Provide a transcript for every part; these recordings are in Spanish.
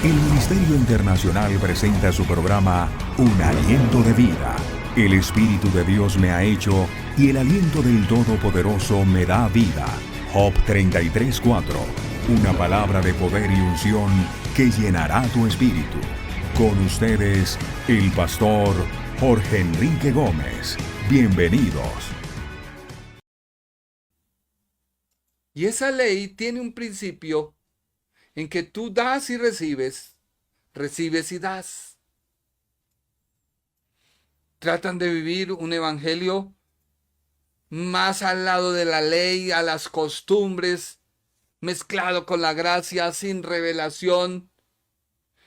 El Ministerio Internacional presenta su programa Un Aliento de Vida. El Espíritu de Dios me ha hecho y el aliento del Todopoderoso me da vida. Job 33:4. Una palabra de poder y unción que llenará tu espíritu. Con ustedes, el pastor Jorge Enrique Gómez. Bienvenidos. Y esa ley tiene un principio en que tú das y recibes, recibes y das. Tratan de vivir un evangelio más al lado de la ley, a las costumbres, mezclado con la gracia, sin revelación,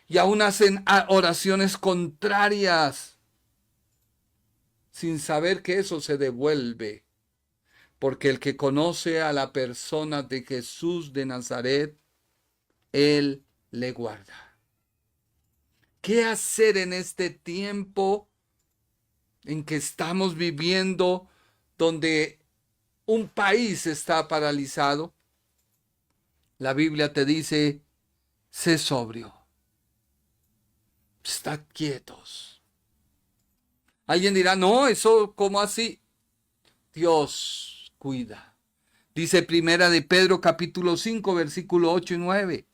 y aún hacen oraciones contrarias, sin saber que eso se devuelve, porque el que conoce a la persona de Jesús de Nazaret, Él le guarda. ¿Qué hacer en este tiempo en que estamos viviendo, donde un país está paralizado? La Biblia te dice, sé sobrio, estad quietos. Alguien dirá, no, eso, ¿cómo así? Dios cuida. Dice Primera de Pedro capítulo 5, versículo 8 y 9.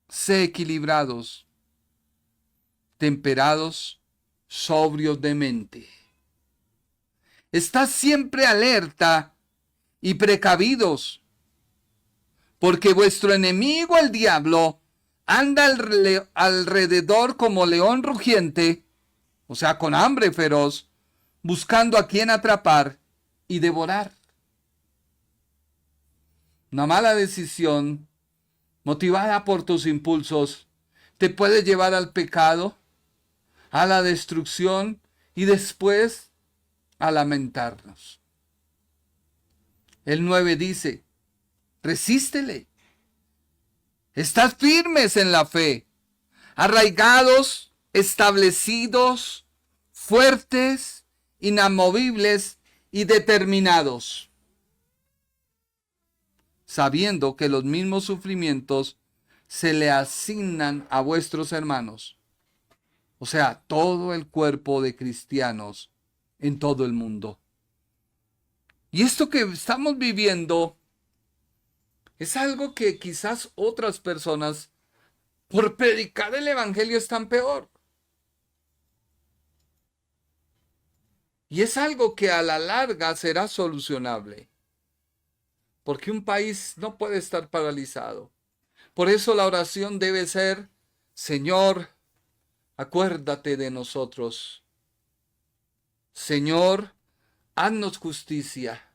Sé equilibrados, temperados, sobrios de mente. Estad siempre alerta y precavidos, porque vuestro enemigo el diablo anda alrededor como león rugiente, o sea, con hambre feroz, buscando a quien atrapar y devorar. Una mala decisión, motivada por tus impulsos, te puede llevar al pecado, a la destrucción y después a lamentarnos. El 9 dice, resístele. Estad firmes en la fe, arraigados, establecidos, fuertes, inamovibles y determinados, sabiendo que los mismos sufrimientos se le asignan a vuestros hermanos, o sea, todo el cuerpo de cristianos en todo el mundo. Y esto que estamos viviendo es algo que quizás otras personas, por predicar el evangelio, están peor. Y es algo que a la larga será solucionable, porque un país no puede estar paralizado. Por eso la oración debe ser, Señor, acuérdate de nosotros. Señor, haznos justicia.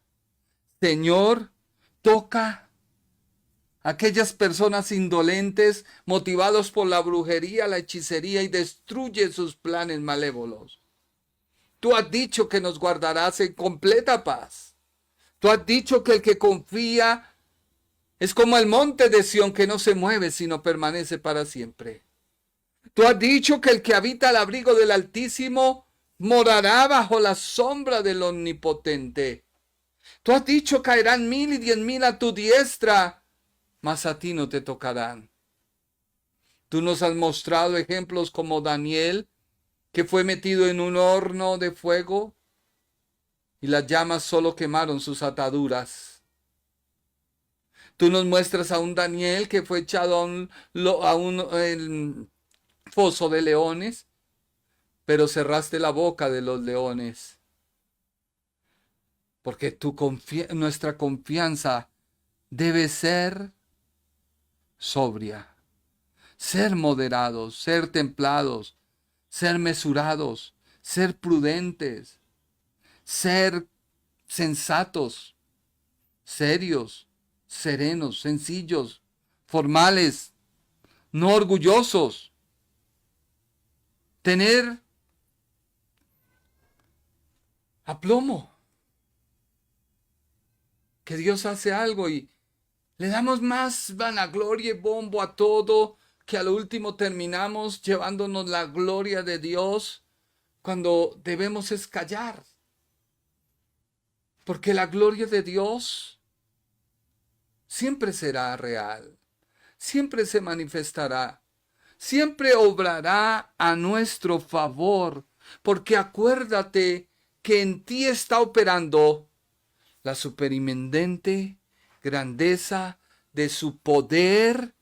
Señor, toca a aquellas personas indolentes, motivados por la brujería, la hechicería, y destruye sus planes malévolos. Tú has dicho que nos guardarás en completa paz. Tú has dicho que el que confía es como el monte de Sión, que no se mueve, sino permanece para siempre. Tú has dicho que el que habita al abrigo del Altísimo morará bajo la sombra del Omnipotente. Tú has dicho, caerán 1000 y 10,000 a tu diestra, mas a ti no te tocarán. Tú nos has mostrado ejemplos como Daniel, que fue metido en un horno de fuego y las llamas solo quemaron sus ataduras. Tú nos muestras a un Daniel que fue echado a un foso de leones, pero cerraste la boca de los leones. Porque nuestra confianza debe ser sobria, ser moderados, ser templados, ser mesurados, ser prudentes, ser sensatos, serios, serenos, sencillos, formales, no orgullosos. Tener aplomo. Que Dios hace algo y le damos más vanagloria y bombo a todo, que al último terminamos llevándonos la gloria de Dios cuando debemos es callar. Porque la gloria de Dios siempre será real. siempre se manifestará, siempre obrará a nuestro favor, porque acuérdate que en ti está operando la superintendente grandeza de su poder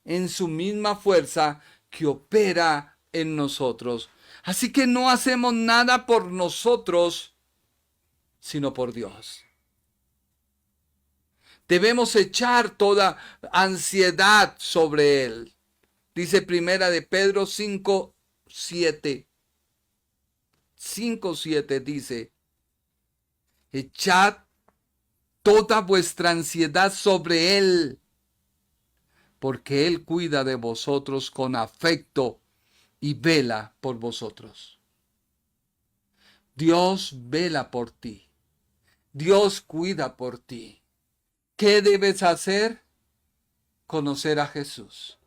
en su misma fuerza que opera en nosotros. Así que no hacemos nada por nosotros, sino por Dios. Debemos echar toda ansiedad sobre Él. Dice primera de Pedro 5:7. 5:7 dice: echad toda vuestra ansiedad sobre Él, porque Él cuida de vosotros con afecto y vela por vosotros. Dios vela por ti. Dios cuida por ti. ¿Qué debes hacer? Conocer a Jesús.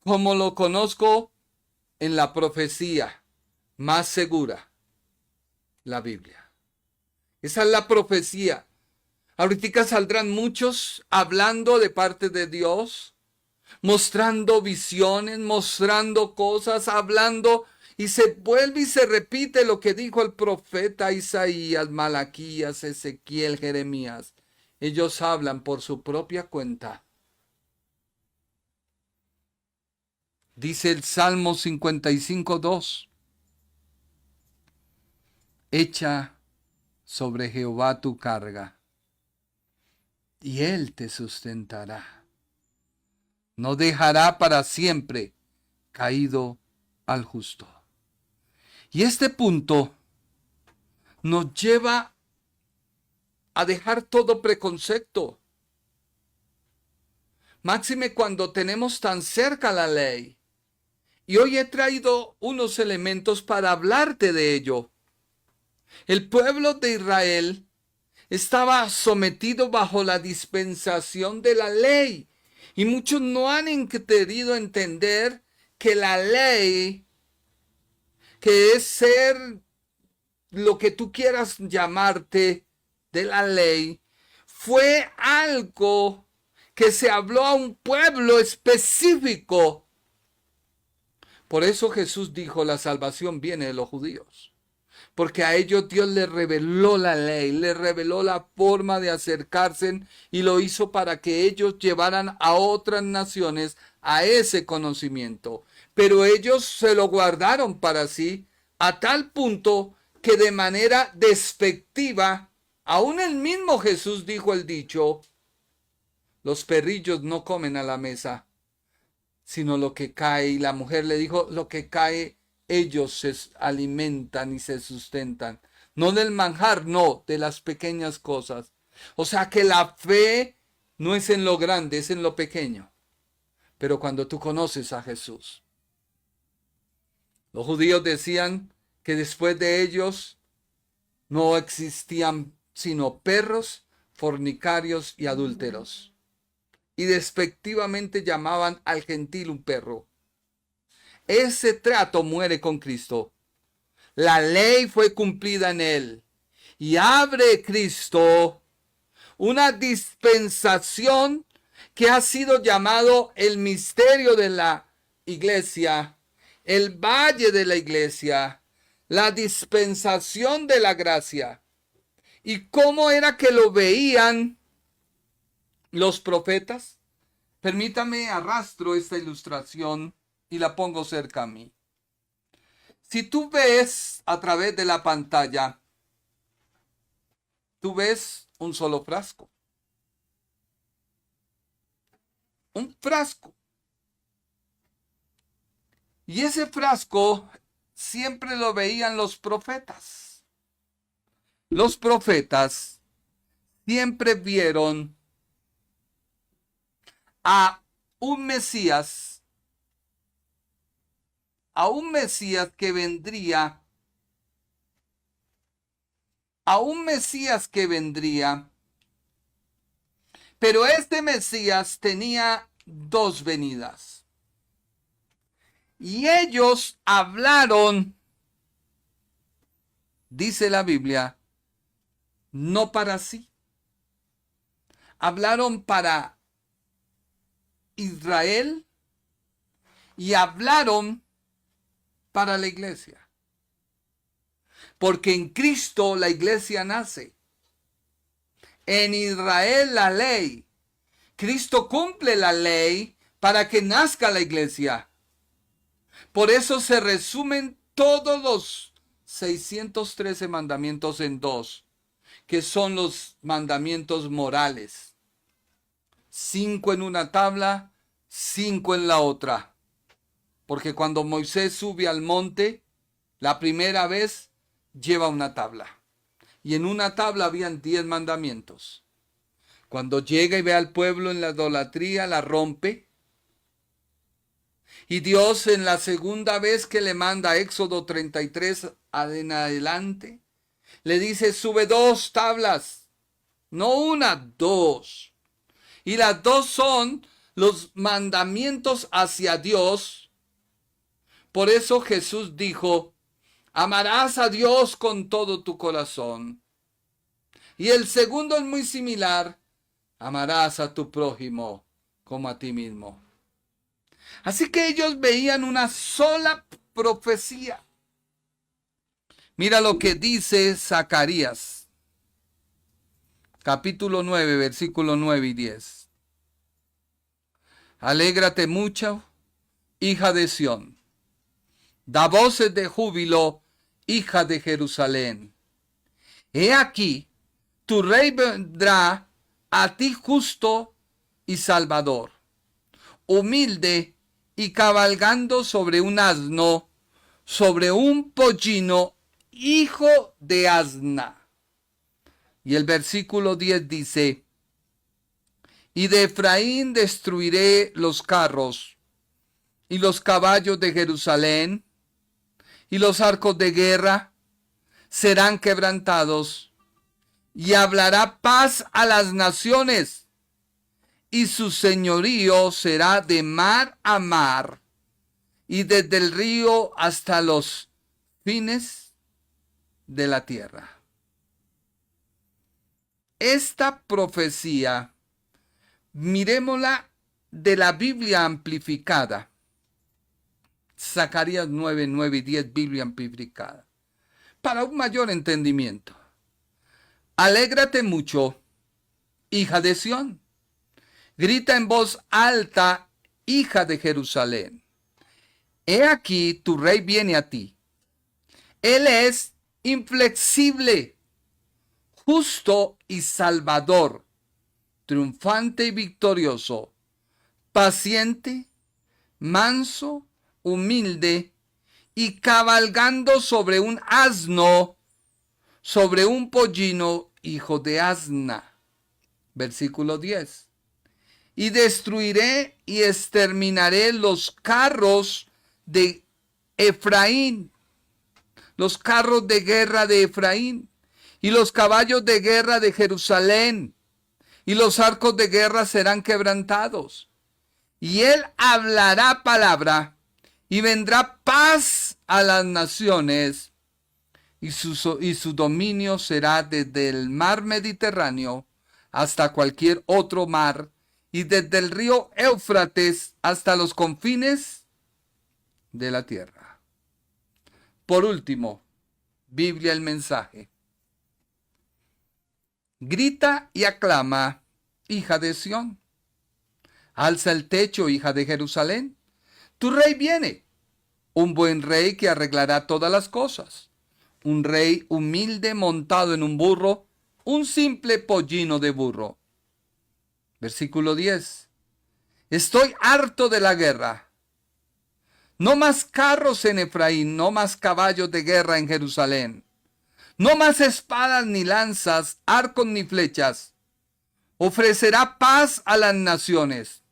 ¿Cómo lo conozco? En la profecía más segura, la Biblia. Esa es la profecía. Ahorita saldrán muchos hablando de parte de Dios, mostrando visiones, mostrando cosas, hablando, y se vuelve y se repite lo que dijo el profeta Isaías, Malaquías, Ezequiel, Jeremías. Ellos hablan por su propia cuenta. Dice el Salmo 55:2. Echa sobre Jehová tu carga, y Él te sustentará. No dejará para siempre caído al justo. Y este punto nos lleva a dejar todo preconcepto. Máxime cuando tenemos tan cerca la ley. Y hoy he traído unos elementos para hablarte de ello. El pueblo de Israel estaba sometido bajo la dispensación de la ley. Y muchos no han querido entender que la ley, que es ser lo que tú quieras llamarte de la ley, fue algo que se habló a un pueblo específico. Por eso Jesús dijo, la salvación viene de los judíos. Porque a ellos Dios les reveló la ley, les reveló la forma de acercarse y lo hizo para que ellos llevaran a otras naciones a ese conocimiento. Pero ellos se lo guardaron para sí a tal punto que de manera despectiva, aún el mismo Jesús dijo el dicho, los perrillos no comen a la mesa, sino lo que cae. Y la mujer le dijo, lo que cae, ellos se alimentan y se sustentan. No del manjar, no, de las pequeñas cosas. O sea que la fe no es en lo grande, es en lo pequeño. Pero cuando tú conoces a Jesús. Los judíos decían que después de ellos no existían sino perros, fornicarios y adúlteros. Y despectivamente llamaban al gentil un perro. Ese trato muere con Cristo. La ley fue cumplida en él. Y abre Cristo una dispensación que ha sido llamado el misterio de la iglesia, el valle de la iglesia, la dispensación de la gracia. ¿Y cómo era que lo veían los profetas? Permítame arrastro esta ilustración y la pongo cerca a mí. Si tú ves a través de la pantalla, tú ves un solo frasco. Un frasco. Y ese frasco siempre lo veían los profetas. Los profetas siempre vieron a un Mesías que vendría, pero este Mesías tenía dos venidas. Y ellos hablaron, dice la Biblia, no para sí. Hablaron para Israel y hablaron para la iglesia. Porque en Cristo la iglesia nace. En Israel la ley. Cristo cumple la ley para que nazca la iglesia. Por eso se resumen todos los 613 mandamientos en dos, que son los mandamientos morales. 5 en una tabla, 5 en la otra. Porque cuando Moisés sube al monte, la primera vez lleva una tabla. Y en una tabla habían 10 mandamientos. Cuando llega y ve al pueblo en la idolatría, la rompe. Y Dios en la segunda vez que le manda Éxodo 33 en adelante, le dice, sube 2 tablas. No una, 2. Y las 2 son los mandamientos hacia Dios. Por eso Jesús dijo, amarás a Dios con todo tu corazón. Y el segundo es muy similar, amarás a tu prójimo como a ti mismo. Así que ellos veían una sola profecía. Mira lo que dice Zacarías, capítulo 9, versículos 9 y 10. Alégrate mucho, hija de Sión. Da voces de júbilo, hija de Jerusalén. He aquí, tu rey vendrá a ti justo y salvador, humilde y cabalgando sobre un asno, sobre un pollino, hijo de asna. Y el versículo 10 dice, y de Efraín destruiré los carros y los caballos de Jerusalén, y los arcos de guerra serán quebrantados, y hablará paz a las naciones, y su señorío será de mar a mar, y desde el río hasta los fines de la tierra. Esta profecía, miremosla de la Biblia amplificada. Zacarías 9, 9 y 10, Biblia amplificada. Para un mayor entendimiento. Alégrate mucho, hija de Sión. Grita en voz alta, hija de Jerusalén. He aquí, tu rey viene a ti. Él es inflexible, justo y salvador, triunfante y victorioso, paciente, manso, humilde y cabalgando sobre un asno, sobre un pollino, hijo de asna. Versículo 10. Y destruiré y exterminaré los carros de Efraín, los carros de guerra de Efraín, y los caballos de guerra de Jerusalén, y los arcos de guerra serán quebrantados. Y él hablará palabra, y vendrá paz a las naciones, y su dominio será desde el mar Mediterráneo hasta cualquier otro mar, y desde el río Éufrates hasta los confines de la tierra. Por último, Biblia el mensaje. Grita y aclama, hija de Sión. Alza el techo, hija de Jerusalén. Tu rey viene, un buen rey que arreglará todas las cosas. Un rey humilde montado en un burro, un simple pollino de burro. Versículo 10. Estoy harto de la guerra. No más carros en Efraín, no más caballos de guerra en Jerusalén. No más espadas ni lanzas, arcos ni flechas. Ofrecerá paz a las naciones.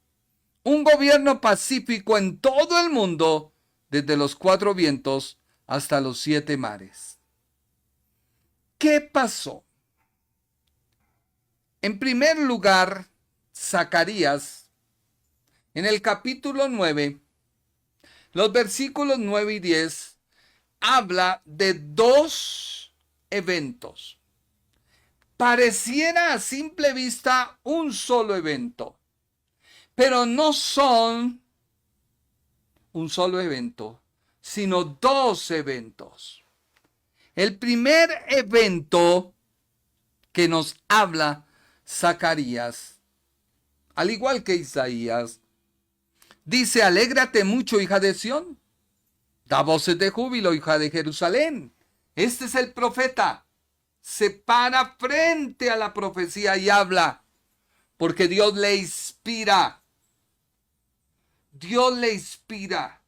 Un gobierno pacífico en todo el mundo, desde los 4 vientos hasta los 7 mares. ¿Qué pasó? En primer lugar, Zacarías, en el capítulo 9, los versículos 9 y 10, habla de 2 eventos. Pareciera a simple vista un solo evento, Pero no son un solo evento, sino dos eventos. El primer evento que nos habla Zacarías, al igual que Isaías, dice: alégrate mucho, hija de Sión, da voces de júbilo, hija de Jerusalén. Este es el profeta. Se para frente a la profecía y habla, porque Dios le inspira. Dios le inspira.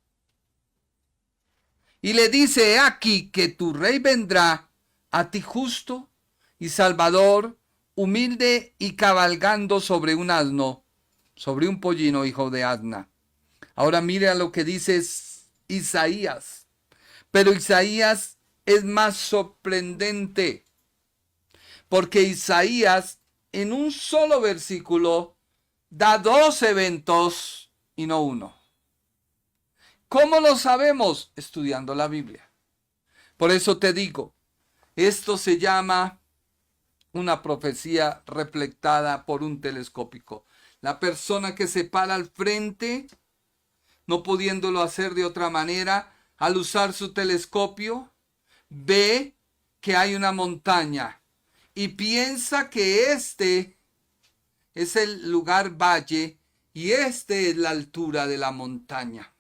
Y le dice: he aquí que tu rey vendrá a ti justo y salvador, humilde y cabalgando sobre un asno, sobre un pollino, hijo de asna. Ahora mire a lo que dice Isaías. Pero Isaías es más sorprendente, porque Isaías en un solo versículo da dos eventos y no uno. ¿Cómo lo sabemos? Estudiando la Biblia. Por eso te digo, esto se llama una profecía reflectada por un telescópico. La persona que se para al frente, no pudiéndolo hacer de otra manera, al usar su telescopio, ve que hay una montaña y piensa que este es el lugar valle y este es la altura de la montaña.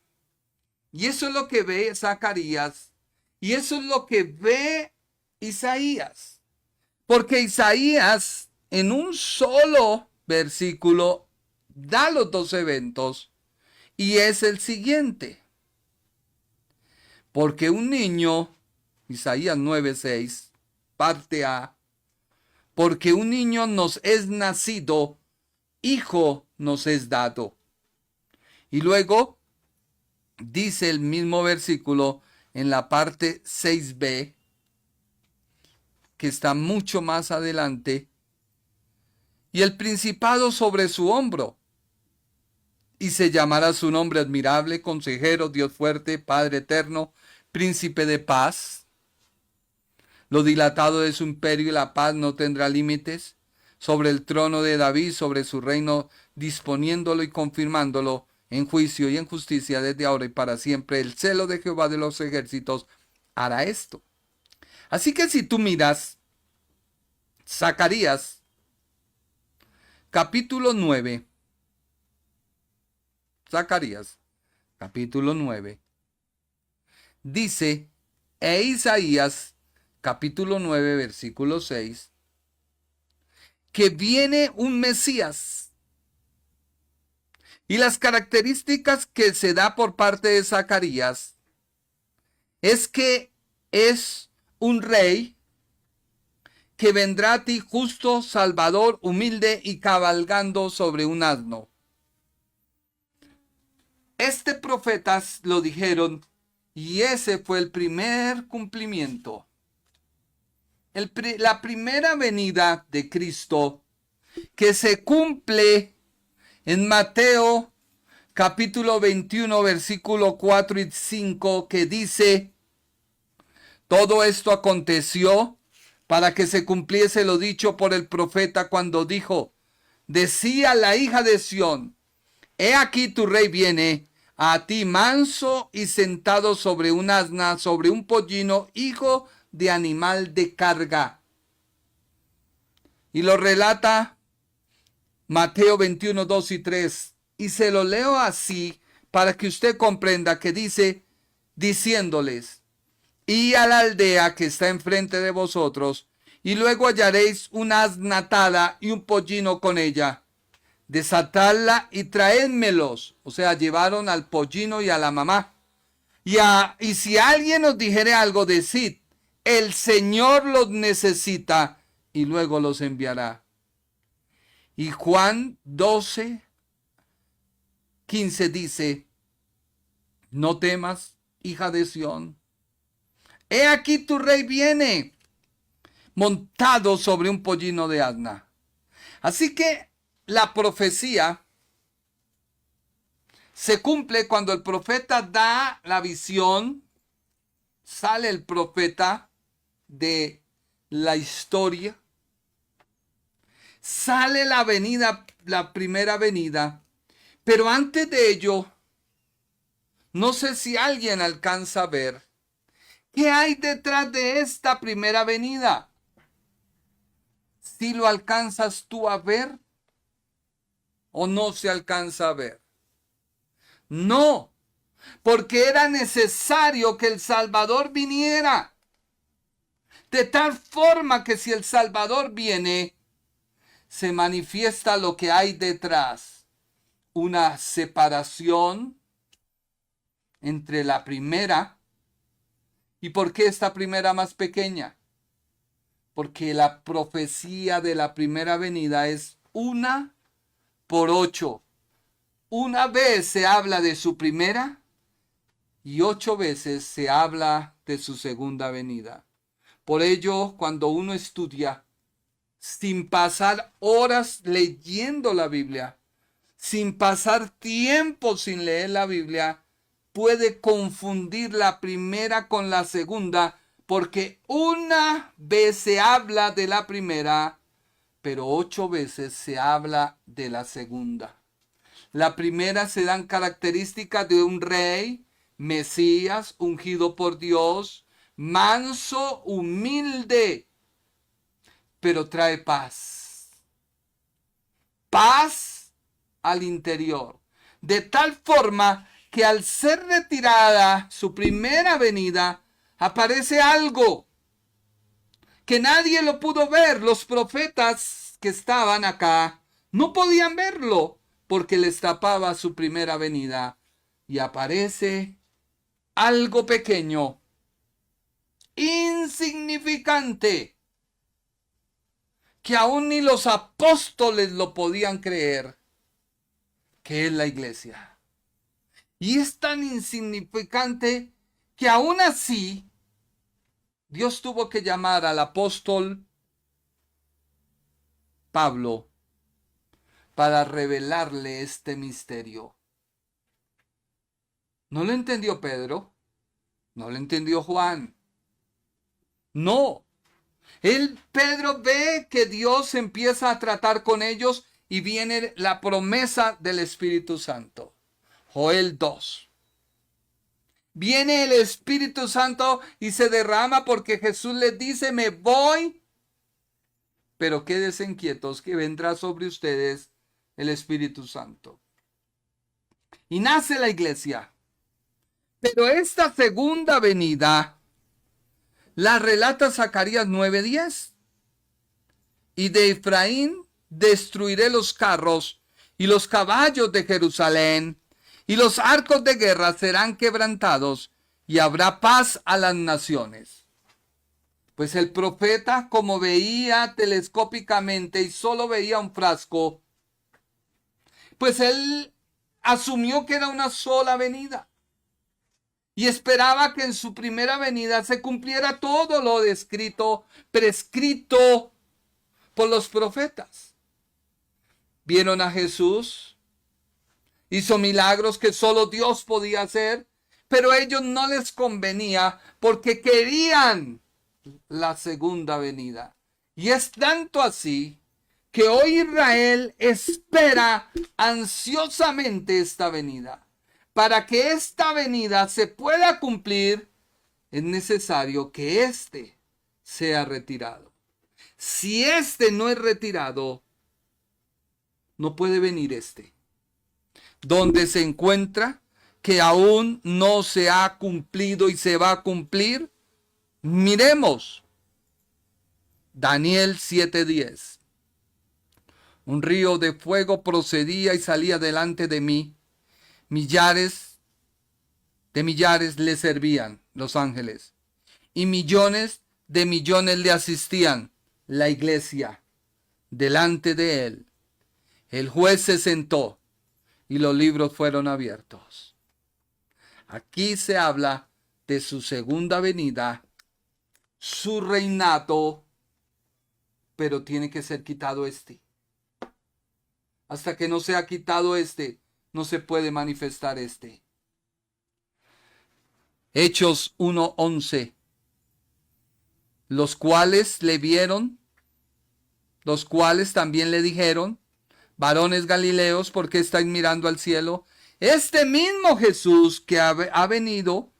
Y eso es lo que ve Zacarías y eso es lo que ve Isaías. Porque Isaías en un solo versículo da los dos eventos y es el siguiente. Porque un niño, Isaías 9:6, parte A, porque un niño nos es nacido, hijo nos es dado. Y luego dice el mismo versículo en la parte 6b, que está mucho más adelante, y el principado sobre su hombro, y se llamará su nombre admirable, consejero, Dios fuerte, Padre eterno, príncipe de paz. Lo dilatado de su imperio y la paz no tendrá límites, sobre el trono de David, sobre su reino, disponiéndolo y confirmándolo en juicio y en justicia desde ahora y para siempre. El celo de Jehová de los ejércitos hará esto. Así que si tú miras Zacarías, capítulo 9, Zacarías, capítulo 9, dice, Isaías, capítulo 9, versículo 6, que viene un Mesías. Y las características que se da por parte de Zacarías es que es un rey que vendrá a ti justo, salvador, humilde y cabalgando sobre un asno. Este profetas lo dijeron y ese fue el primer cumplimiento. La primera venida de Cristo que se cumple en Mateo capítulo 21 versículo 4 y 5, que dice: todo esto aconteció para que se cumpliese lo dicho por el profeta cuando dijo: decía la hija de Sión, he aquí tu rey viene a ti manso y sentado sobre un asna, sobre un pollino, hijo de animal de carga. Y lo relata Mateo 21, 2 y 3. Y se lo leo así para que usted comprenda que dice, diciéndoles: y a la aldea que está enfrente de vosotros, y luego hallaréis una asna atada y un pollino con ella. Desatadla y traédmelos. O sea, llevaron al pollino y a la mamá. Y si alguien os dijere algo, decid: el Señor los necesita, y luego los enviará. Y Juan 12, 15 dice: no temas, hija de Sión, he aquí tu rey viene, montado sobre un pollino de asna. Así que la profecía se cumple cuando el profeta da la visión, sale el profeta de la historia, sale la venida, la primera venida, Pero antes de ello, no sé si alguien alcanza a ver qué hay detrás de esta primera venida. Si lo alcanzas tú a ver o no se alcanza a ver. No, porque era necesario que el Salvador viniera. De tal forma que si el Salvador viene, se manifiesta lo que hay detrás. Una separación entre la primera. ¿Y por qué esta primera más pequeña? Porque la profecía de la primera venida es 1/8. Una vez se habla de su primera y 8 veces se habla de su segunda venida. Por ello, cuando uno estudia sin pasar horas leyendo la Biblia, sin pasar tiempo sin leer la Biblia, puede confundir la primera con la segunda, porque una vez se habla de la primera, pero 8 veces se habla de la segunda. La primera se dan características de un rey, Mesías, ungido por Dios, manso, humilde, pero trae paz. Paz al interior. De tal forma que al ser retirada su primera venida, aparece algo que nadie lo pudo ver. Los profetas que estaban acá no podían verlo porque les tapaba su primera venida. Y aparece algo pequeño, insignificante, que aún ni los apóstoles lo podían creer, que es la iglesia. Y es tan insignificante que aún así Dios tuvo que llamar al apóstol Pablo para revelarle este misterio. ¿No lo entendió Pedro? ¿No lo entendió Juan? No. Pedro ve que Dios empieza a tratar con ellos y viene la promesa del Espíritu Santo. Joel 2. Viene el Espíritu Santo y se derrama porque Jesús les dice, me voy, pero quédense inquietos que vendrá sobre ustedes el Espíritu Santo. Y nace la iglesia. Pero esta segunda venida la relata Zacarías 9:10. Y de Efraín destruiré los carros y los caballos de Jerusalén, y los arcos de guerra serán quebrantados, y habrá paz a las naciones. Pues el profeta, como veía telescópicamente y solo veía un frasco, pues él asumió que era una sola venida. Y esperaba que en su primera venida se cumpliera todo lo descrito, prescrito por los profetas. Vieron a Jesús, hizo milagros que solo Dios podía hacer, pero a ellos no les convenía porque querían la segunda venida. Y es tanto así que hoy Israel espera ansiosamente esta venida. Para que esta venida se pueda cumplir, es necesario que éste sea retirado. Si éste no es retirado, no puede venir éste. Donde se encuentra que aún no se ha cumplido y se va a cumplir, miremos Daniel 7:10. Un río de fuego procedía y salía delante de mí. Millares de millares le servían, los ángeles, y millones de millones le asistían, la iglesia, delante de él. El juez se sentó y los libros fueron abiertos. Aquí se habla de su segunda venida, su reinado, pero tiene que ser quitado este. Hasta que no sea quitado este, no se puede manifestar este. Hechos 1:11. Los cuales le vieron, los cuales también le dijeron, Varones Galileos, ¿por qué estáis mirando al cielo? Este mismo Jesús que ha venido,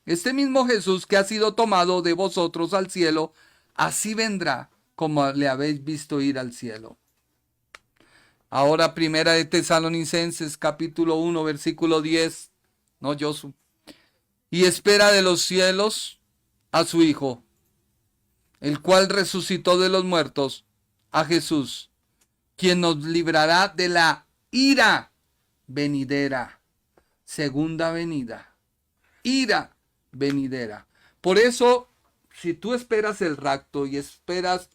este mismo Jesús que ha sido tomado de vosotros al cielo, así vendrá como le habéis visto ir al cielo. Ahora primera de Tesalonicenses capítulo 1 versículo 10. No, Josu. Y espera de los cielos a su Hijo, el cual resucitó de los muertos, a Jesús, quien nos librará de la ira venidera. Segunda venida. Ira venidera. Por eso, si tú esperas el rapto y esperas,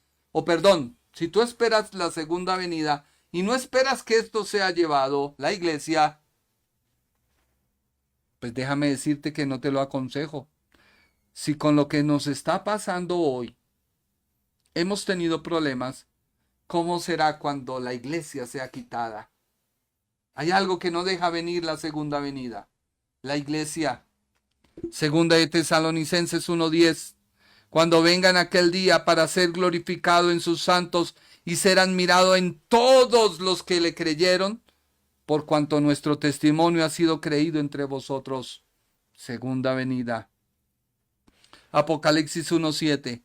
si tú esperas la segunda venida y no esperas que esto sea llevado, la iglesia, pues déjame decirte que no te lo aconsejo. Si con lo que nos está pasando hoy hemos tenido problemas, ¿cómo será cuando la iglesia sea quitada? Hay algo que no deja venir la segunda venida. La iglesia. Segunda de Tesalonicenses 1:10. Cuando vengan aquel día para ser glorificado en sus santos y ser admirado en todos los que le creyeron, por cuanto nuestro testimonio ha sido creído entre vosotros. Segunda venida. Apocalipsis 1:7.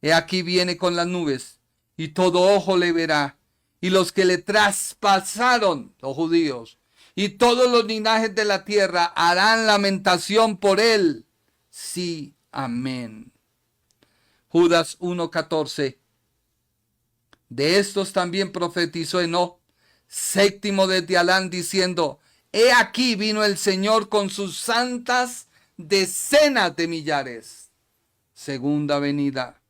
He aquí viene con las nubes, y todo ojo le verá, y los que le traspasaron, los judíos, y todos los linajes de la tierra harán lamentación por él. Sí, amén. Judas 1:14. De estos también profetizó Enoc, séptimo desde Adán, diciendo: he aquí vino el Señor con sus santas decenas de millares. Segunda venida.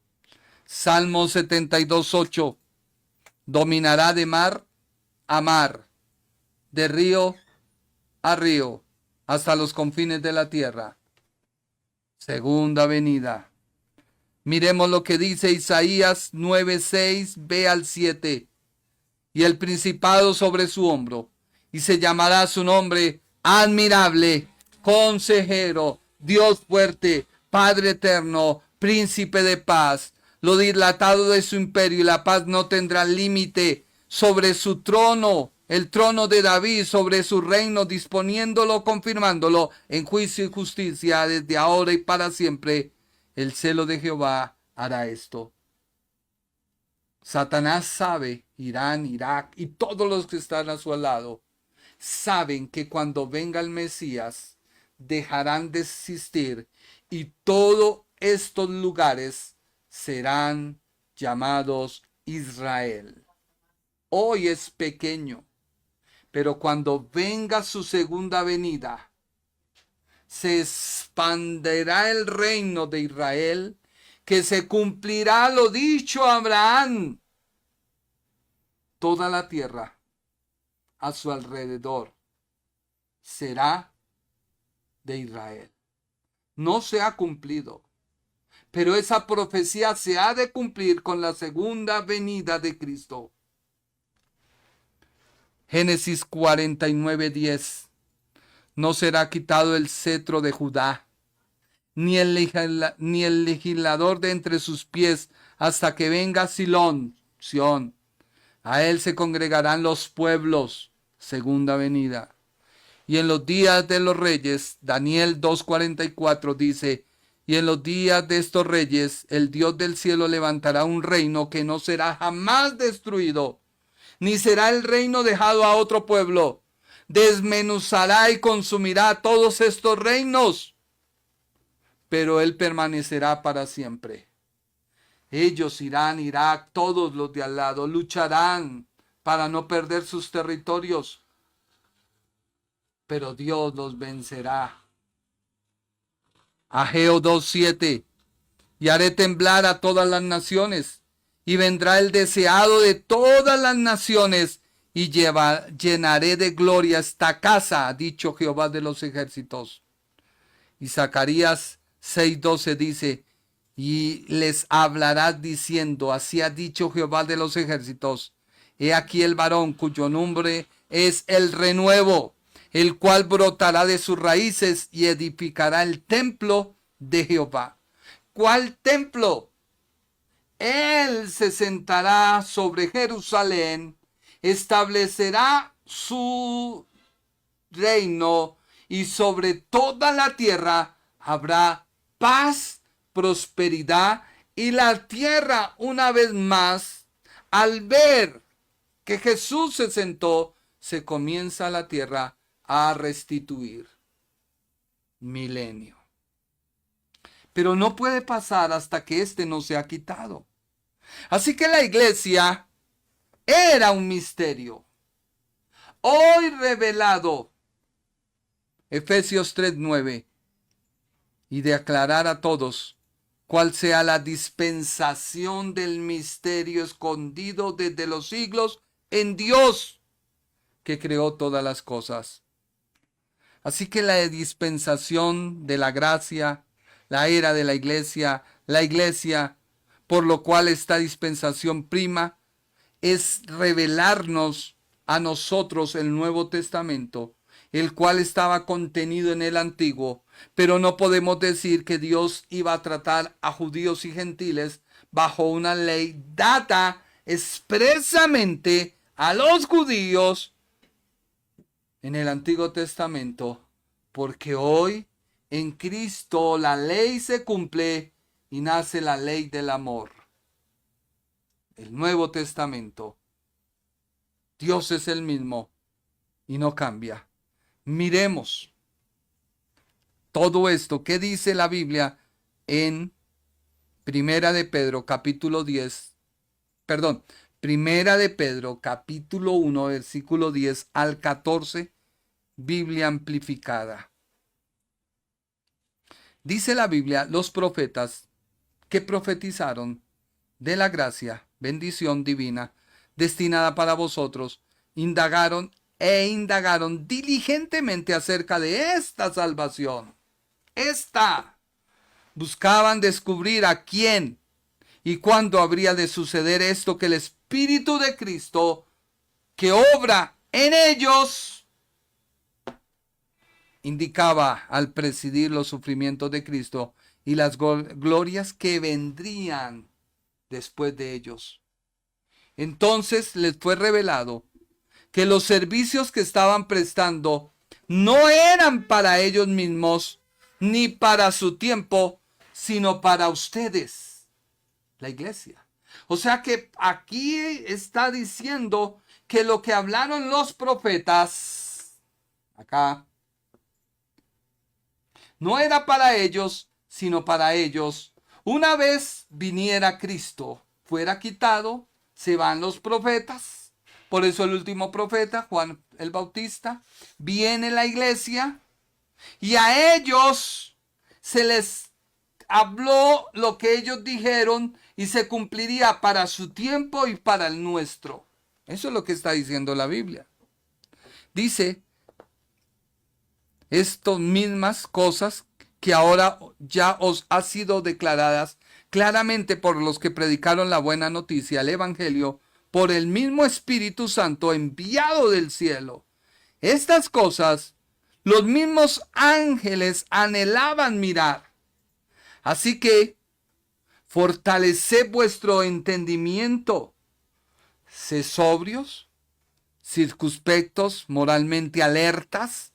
Salmo 72:8. Dominará de mar a mar, de río a río, hasta los confines de la tierra. Segunda venida. Miremos lo que dice Isaías 9:6b al 7. Y el principado sobre su hombro, y se llamará su nombre admirable, consejero, Dios fuerte, Padre eterno, príncipe de paz. Lo dilatado de su imperio y la paz no tendrá límite sobre su trono, el trono de David, sobre su reino, disponiéndolo, confirmándolo en juicio y justicia desde ahora y para siempre. El celo de Jehová hará esto. Satanás sabe, Irán, Irak y todos los que están a su lado, saben que cuando venga el Mesías dejarán de existir y todos estos lugares serán llamados Israel. Hoy es pequeño, pero cuando venga su segunda venida, se expandirá el reino de Israel, que se cumplirá lo dicho a Abraham. Toda la tierra a su alrededor será de Israel. No se ha cumplido, pero esa profecía se ha de cumplir con la segunda venida de Cristo. Génesis 49:10. No será quitado el cetro de Judá, ni el legislador de entre sus pies, hasta que venga Sión. A él se congregarán los pueblos. Segunda venida. Y en los días de los reyes, Daniel 2:44 dice: y en los días de estos reyes, el Dios del cielo levantará un reino que no será jamás destruido, ni será el reino dejado a otro pueblo. Desmenuzará y consumirá todos estos reinos, pero él permanecerá para siempre. Ellos irán, Irak, todos los de al lado, lucharán para no perder sus territorios, pero Dios los vencerá. Ageo 2:7. Y haré temblar a todas las naciones, y vendrá el deseado de todas las naciones, y llenaré de gloria esta casa, ha dicho Jehová de los ejércitos. Y Zacarías 6:12 dice: y les hablarás diciendo: así ha dicho Jehová de los ejércitos, he aquí el varón cuyo nombre es el renuevo, el cual brotará de sus raíces y edificará el templo de Jehová. ¿Cuál templo? Él se sentará sobre Jerusalén, establecerá su reino y sobre toda la tierra habrá paz, prosperidad y la tierra una vez más, al ver que Jesús se sentó, se comienza la tierra a restituir. Milenio. Pero no puede pasar hasta que este no sea quitado. Así que la iglesia era un misterio. Hoy revelado, Efesios 3:9, y de aclarar a todos cuál sea la dispensación del misterio escondido desde los siglos en Dios, que creó todas las cosas. Así que la dispensación de la gracia, la era de la iglesia, por lo cual esta dispensación prima, es revelarnos a nosotros el Nuevo Testamento, el cual estaba contenido en el Antiguo, pero no podemos decir que Dios iba a tratar a judíos y gentiles bajo una ley dada expresamente a los judíos en el Antiguo Testamento, porque hoy en Cristo la ley se cumple y nace la ley del amor. El Nuevo Testamento. Dios es el mismo y no cambia. Miremos todo esto. ¿Qué dice la Biblia en Primera de Pedro capítulo 1, versículo 10 al 14, Biblia amplificada? Dice la Biblia, los profetas que profetizaron de la gracia, bendición divina, destinada para vosotros, indagaron diligentemente acerca de esta salvación. Buscaban descubrir a quién y cuándo habría de suceder esto que el Espíritu de Cristo, que obra en ellos, indicaba al presidir los sufrimientos de Cristo y las glorias que vendrían después de ellos. Entonces les fue revelado que los servicios que estaban prestando no eran para ellos mismos ni para su tiempo, sino para ustedes, la iglesia. O sea que aquí está diciendo que lo que hablaron los profetas acá no era para ellos, sino para ellos. Una vez viniera Cristo, fuera quitado, se van los profetas. Por eso el último profeta, Juan el Bautista, viene la iglesia y a ellos se les habló lo que ellos dijeron y se cumpliría para su tiempo y para el nuestro. Eso es lo que está diciendo la Biblia. Dice estas mismas cosas que ahora ya os ha sido declaradas claramente por los que predicaron la buena noticia, el Evangelio, por el mismo Espíritu Santo enviado del cielo. Estas cosas los mismos ángeles anhelaban mirar. Así que fortaleced vuestro entendimiento. Sed sobrios, circunspectos, moralmente alertas.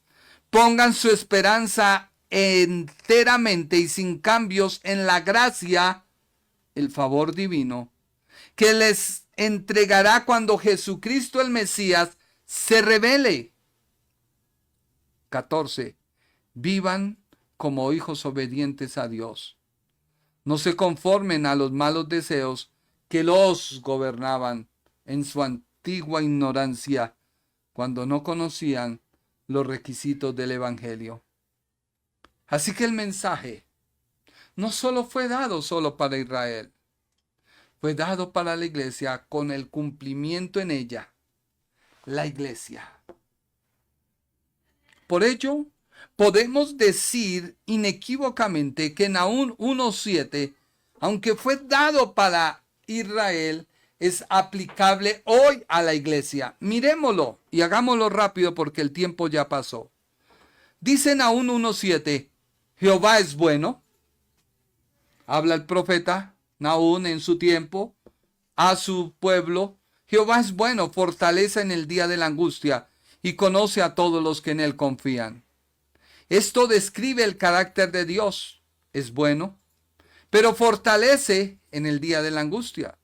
Pongan su esperanza enteramente y sin cambios en la gracia, el favor divino, que les entregará cuando Jesucristo el Mesías se revele. 14. Vivan como hijos obedientes a Dios. No se conformen a los malos deseos que los gobernaban en su antigua ignorancia cuando no conocían los requisitos del Evangelio. Así que el mensaje no solo fue dado solo para Israel, fue dado para la iglesia con el cumplimiento en ella, la iglesia. Por ello, podemos decir inequívocamente que Nahum 1:7, aunque fue dado para Israel, es aplicable hoy a la iglesia. Miremoslo y hagámoslo rápido porque el tiempo ya pasó. Dice Nahum 1:7, Jehová es bueno. Habla el profeta Nahum en su tiempo a su pueblo. Jehová es bueno, fortaleza en el día de la angustia, y conoce a todos los que en él confían. Esto describe el carácter de Dios. Es bueno, pero fortalece en el día de la angustia.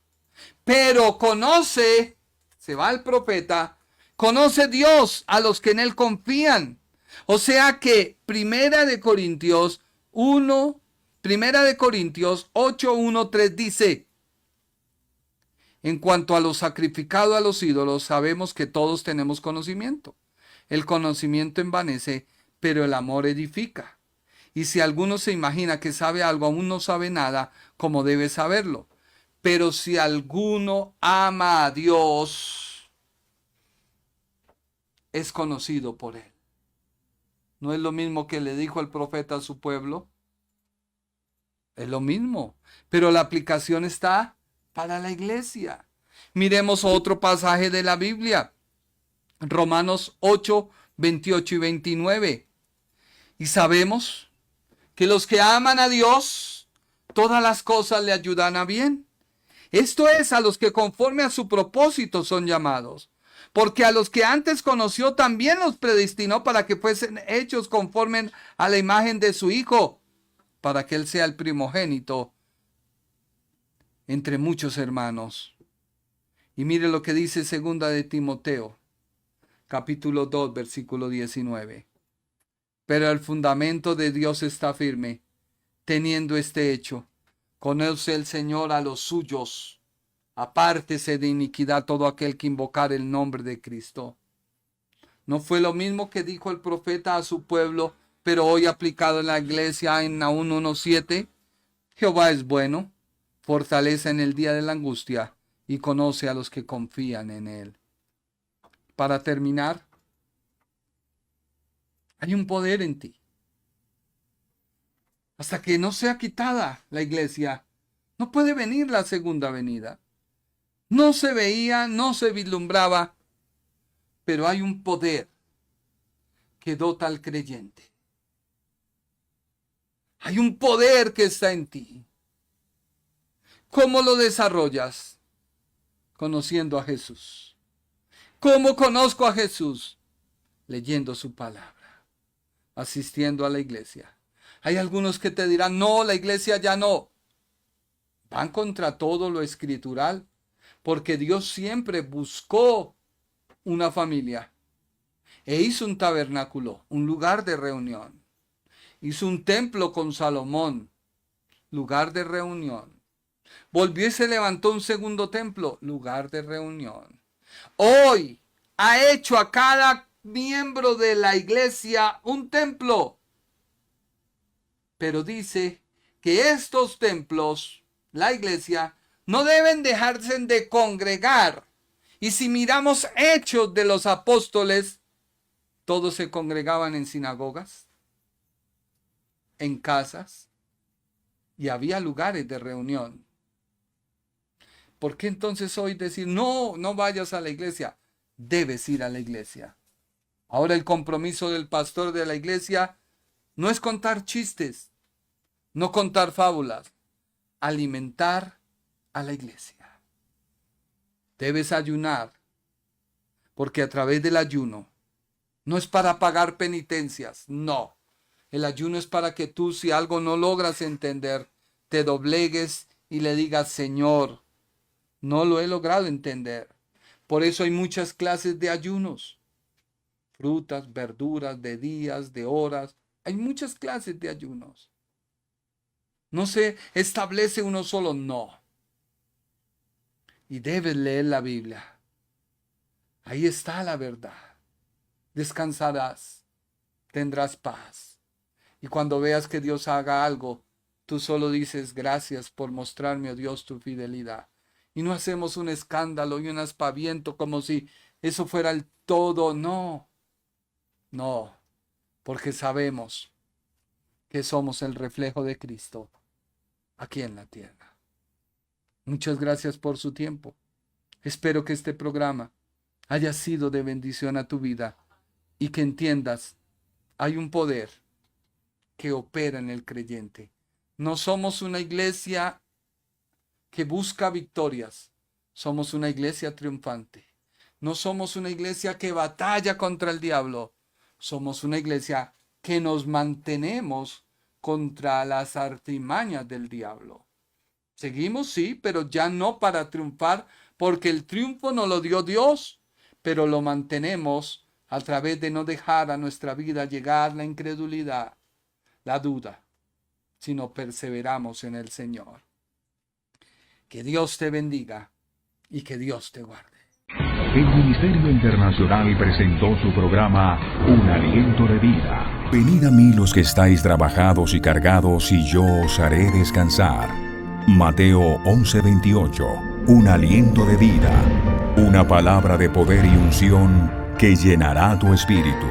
Pero conoce, se va el profeta, conoce Dios a los que en él confían. O sea que Primera de Corintios 8, 1, 3 dice: en cuanto a lo sacrificado a los ídolos, sabemos que todos tenemos conocimiento. El conocimiento envanece, pero el amor edifica. Y si alguno se imagina que sabe algo, aún no sabe nada, como debe saberlo. Pero si alguno ama a Dios, es conocido por él. ¿No es lo mismo que le dijo el profeta a su pueblo? Es lo mismo, pero la aplicación está para la iglesia. Miremos otro pasaje de la Biblia. Romanos 8, 28 y 29. Y sabemos que los que aman a Dios, todas las cosas le ayudan a bien. Esto es, a los que conforme a su propósito son llamados. Porque a los que antes conoció también los predestinó para que fuesen hechos conforme a la imagen de su Hijo, para que Él sea el primogénito entre muchos hermanos. Y mire lo que dice 2 de Timoteo, capítulo 2, versículo 19. Pero el fundamento de Dios está firme, teniendo este hecho: conoce el Señor a los suyos. Apártese de iniquidad todo aquel que invocar el nombre de Cristo. ¿No fue lo mismo que dijo el profeta a su pueblo, pero hoy aplicado en la iglesia en Nahum 1:7? Jehová es bueno, fortaleza en el día de la angustia, y conoce a los que confían en él. Para terminar, hay un poder en ti. Hasta que no sea quitada la iglesia, no puede venir la segunda venida. No se veía, no se vislumbraba, pero hay un poder que dota al creyente. Hay un poder que está en ti. ¿Cómo lo desarrollas? Conociendo a Jesús. ¿Cómo conozco a Jesús? Leyendo su palabra, asistiendo a la iglesia. Hay algunos que te dirán: no, la iglesia ya no. Van contra todo lo escritural, porque Dios siempre buscó una familia e hizo un tabernáculo, un lugar de reunión. Hizo un templo con Salomón, lugar de reunión. Volvió y se levantó un segundo templo, lugar de reunión. Hoy ha hecho a cada miembro de la iglesia un templo. Pero dice que estos templos, la iglesia, no deben dejarse de congregar. Y si miramos Hechos de los Apóstoles, todos se congregaban en sinagogas, en casas, y había lugares de reunión. ¿Por qué entonces hoy decir: no, no vayas a la iglesia? Debes ir a la iglesia. Ahora el compromiso del pastor de la iglesia no es contar chistes, no contar fábulas, alimentar a la iglesia. Debes ayunar, porque a través del ayuno no es para pagar penitencias, no. El ayuno es para que tú, si algo no logras entender, te doblegues y le digas: Señor, no lo he logrado entender. Por eso hay muchas clases de ayunos. Frutas, verduras, de días, de horas. Hay muchas clases de ayunos. No se establece uno solo, no. Y debes leer la Biblia. Ahí está la verdad. Descansarás, tendrás paz. Y cuando veas que Dios haga algo, tú solo dices: gracias por mostrarme, oh Dios, tu fidelidad. Y no hacemos un escándalo y un aspaviento como si eso fuera el todo. No, no, porque sabemos que somos el reflejo de Cristo aquí en la tierra. Muchas gracias por su tiempo. Espero que este programa haya sido de bendición a tu vida y que entiendas: hay un poder que opera en el creyente. No somos una iglesia que busca victorias, somos una iglesia triunfante. No somos una iglesia que batalla contra el diablo. Somos una iglesia que nos mantenemos contra las artimañas del diablo. Seguimos, sí, pero ya no para triunfar, porque el triunfo nos lo dio Dios, pero lo mantenemos a través de no dejar a nuestra vida llegar la incredulidad, la duda, sino perseveramos en el Señor. Que Dios te bendiga y que Dios te guarde. El Ministerio Internacional presentó su programa Un Aliento de Vida. Venid a mí los que estáis trabajados y cargados, y yo os haré descansar. Mateo 11:28. Un aliento de vida. Una palabra de poder y unción que llenará tu espíritu.